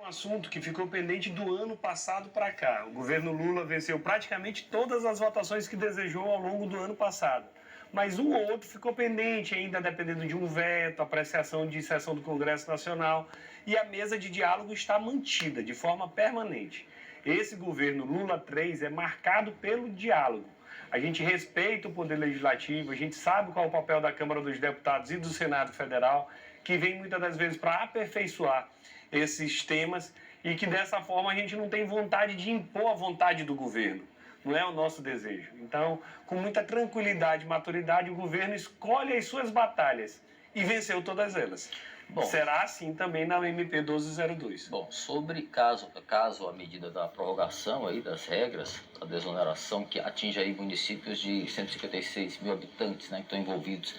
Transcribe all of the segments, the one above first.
Um assunto que ficou pendente do ano passado para cá. O governo Lula venceu praticamente todas as votações que desejou ao longo do ano passado. Mas um ou outro ficou pendente, ainda dependendo de um veto, apreciação de sessão do Congresso Nacional. E a mesa de diálogo está mantida de forma permanente. Esse governo Lula 3 é marcado pelo diálogo. A gente respeita o Poder Legislativo, a gente sabe qual é o papel da Câmara dos Deputados e do Senado Federal, que vem muitas das vezes para aperfeiçoar esses temas e que dessa forma a gente não tem vontade de impor a vontade do governo. Não é o nosso desejo. Então, com muita tranquilidade e maturidade, o governo escolhe as suas batalhas e venceu todas elas. Bom, será assim também na MP 1202. Bom, sobre caso a medida da prorrogação aí das regras, a desoneração que atinge aí municípios de 156 mil habitantes, né, que estão envolvidos,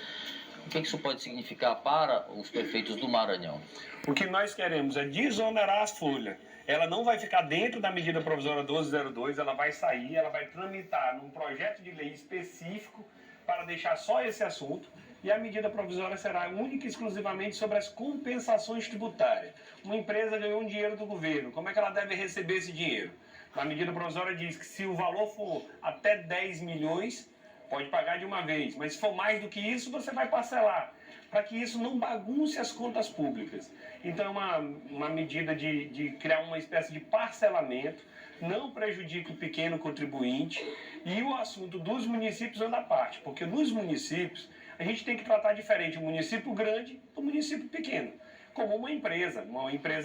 o que isso pode significar para os prefeitos do Maranhão? O que nós queremos é desonerar as folhas. Ela não vai ficar dentro da medida provisória 1202, ela vai sair, ela vai tramitar num projeto de lei específico para deixar só esse assunto. E a medida provisória será única e exclusivamente sobre as compensações tributárias. Uma empresa ganhou um dinheiro do governo, como é que ela deve receber esse dinheiro? A medida provisória diz que se o valor for até 10 milhões, pode pagar de uma vez, mas se for mais do que isso, você vai parcelar, para que isso não bagunce as contas públicas. Então é uma medida de criar uma espécie de parcelamento, não prejudica o pequeno contribuinte, e o assunto dos municípios anda à parte, porque nos municípios a gente tem que tratar diferente o município grande do município pequeno. Como uma empresa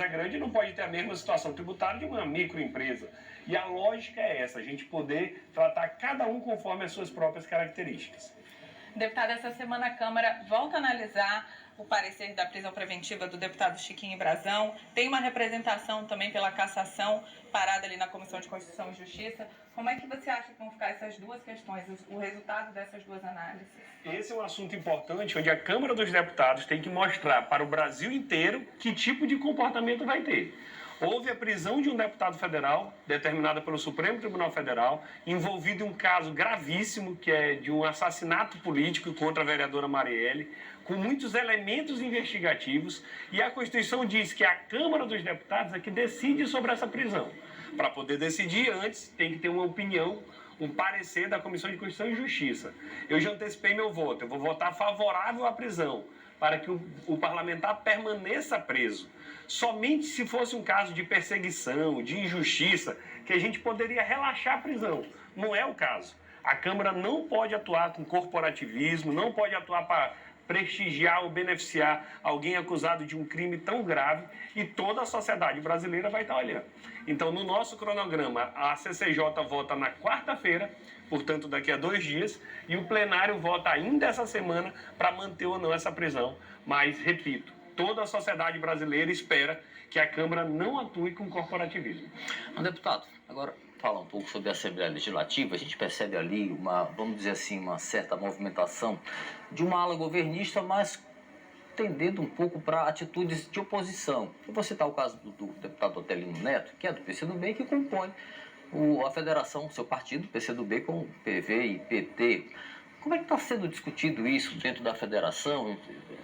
grande não pode ter a mesma situação tributária de uma microempresa. E a lógica é essa, a gente poder tratar cada um conforme as suas próprias características. Deputada, essa semana a Câmara volta a analisar o parecer da prisão preventiva do deputado Chiquinho Brazão. Tem uma representação também pela cassação parada ali na Comissão de Constituição e Justiça. Como é que você acha que vão ficar essas duas questões, o resultado dessas duas análises? Esse é um assunto importante, onde a Câmara dos Deputados tem que mostrar para o Brasil inteiro que tipo de comportamento vai ter. Houve a prisão de um deputado federal, determinada pelo Supremo Tribunal Federal, envolvido em um caso gravíssimo, que é de um assassinato político contra a vereadora Marielle, com muitos elementos investigativos, e a Constituição diz que a Câmara dos Deputados é que decide sobre essa prisão. Para poder decidir antes, tem que ter uma opinião, um parecer da Comissão de Constituição e Justiça. Eu já antecipei meu voto, eu vou votar favorável à prisão, para que o parlamentar permaneça preso. Somente se fosse um caso de perseguição, de injustiça, que a gente poderia relaxar a prisão. Não é o caso. A Câmara não pode atuar com corporativismo, não pode atuar para prestigiar ou beneficiar alguém acusado de um crime tão grave, e toda a sociedade brasileira vai estar olhando. Então, no nosso cronograma, a CCJ vota na quarta-feira, portanto daqui a 2 dias, e o plenário vota ainda essa semana para manter ou não essa prisão. Mas, repito, toda a sociedade brasileira espera que a Câmara não atue com corporativismo. Deputado, agora fala um pouco sobre a Assembleia Legislativa. A gente percebe ali vamos dizer assim, uma certa movimentação de uma ala governista, mas tendendo um pouco para atitudes de oposição. Eu vou citar o caso do deputado Otelino Neto, que é do PCdoB e que compõe a federação, seu partido, PCdoB, com PV e PT. Como é que está sendo discutido isso dentro da federação?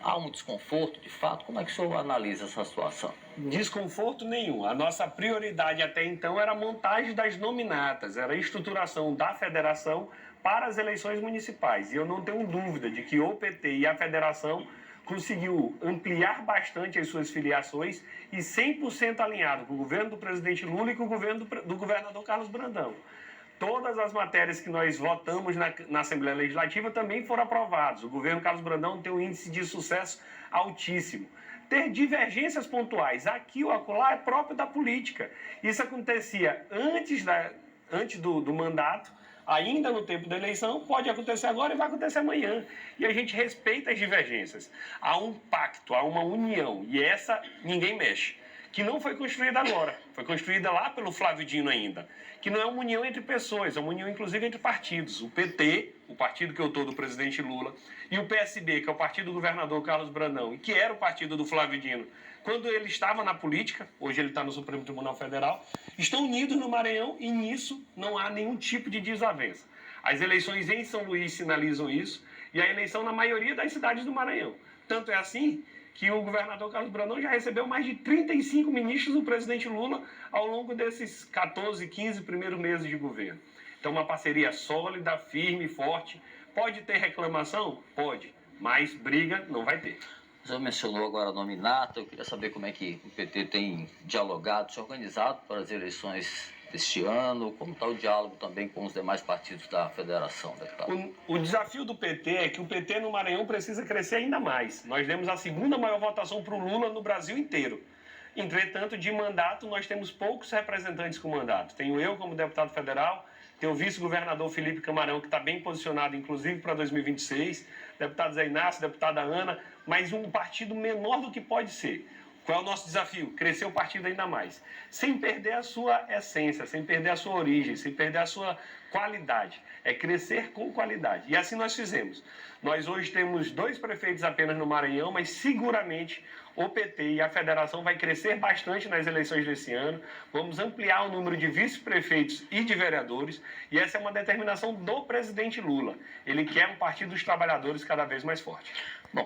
Há um desconforto, de fato? Como é que o senhor analisa essa situação? Desconforto nenhum. A nossa prioridade até então era a montagem das nominatas, era a estruturação da federação para as eleições municipais. E eu não tenho dúvida de que o PT e a federação conseguiu ampliar bastante as suas filiações e 100% alinhado com o governo do presidente Lula e com o governo do governador Carlos Brandão. Todas as matérias que nós votamos na Assembleia Legislativa também foram aprovadas. O governo Carlos Brandão tem um índice de sucesso altíssimo. Ter divergências pontuais aqui ou acolá é próprio da política. Isso acontecia antes do mandato, ainda no tempo da eleição, pode acontecer agora e vai acontecer amanhã. E a gente respeita as divergências. Há um pacto, há uma união, e essa ninguém mexe. Que não foi construída agora, foi construída lá pelo Flávio Dino ainda, que não é uma união entre pessoas, é uma união inclusive entre partidos. O PT, o partido que eu estou do presidente Lula, e o PSB, que é o partido do governador Carlos Brandão, e que era o partido do Flávio Dino, quando ele estava na política, hoje ele está no Supremo Tribunal Federal, estão unidos no Maranhão e nisso não há nenhum tipo de desavença. As eleições em São Luís sinalizam isso, e a eleição na maioria das cidades do Maranhão. Tanto é assim que o governador Carlos Brandão já recebeu mais de 35 ministros do presidente Lula ao longo desses 14, 15 primeiros meses de governo. Então, uma parceria sólida, firme, forte. Pode ter reclamação? Pode, mas briga não vai ter. O senhor mencionou agora a nominata, eu queria saber como é que o PT tem dialogado, se organizado para as eleições deste ano, como está o diálogo também com os demais partidos da federação, deputado? O desafio do PT é que o PT no Maranhão precisa crescer ainda mais. Nós demos a segunda maior votação para o Lula no Brasil inteiro. Entretanto, de mandato, nós temos poucos representantes com mandato. Tenho eu como deputado federal, tem o vice-governador Felipe Camarão, que está bem posicionado, inclusive, para 2026, deputado Zé Inácio, deputada Ana, mas um partido menor do que pode ser. Qual é o nosso desafio? Crescer o partido ainda mais, sem perder a sua essência, sem perder a sua origem, sem perder a sua qualidade. É crescer com qualidade. E assim nós fizemos. Nós hoje temos 2 prefeitos apenas no Maranhão, mas seguramente o PT e a federação vai crescer bastante nas eleições desse ano. Vamos ampliar o número de vice-prefeitos e de vereadores. E essa é uma determinação do presidente Lula. Ele quer um partido dos trabalhadores cada vez mais forte. Bom,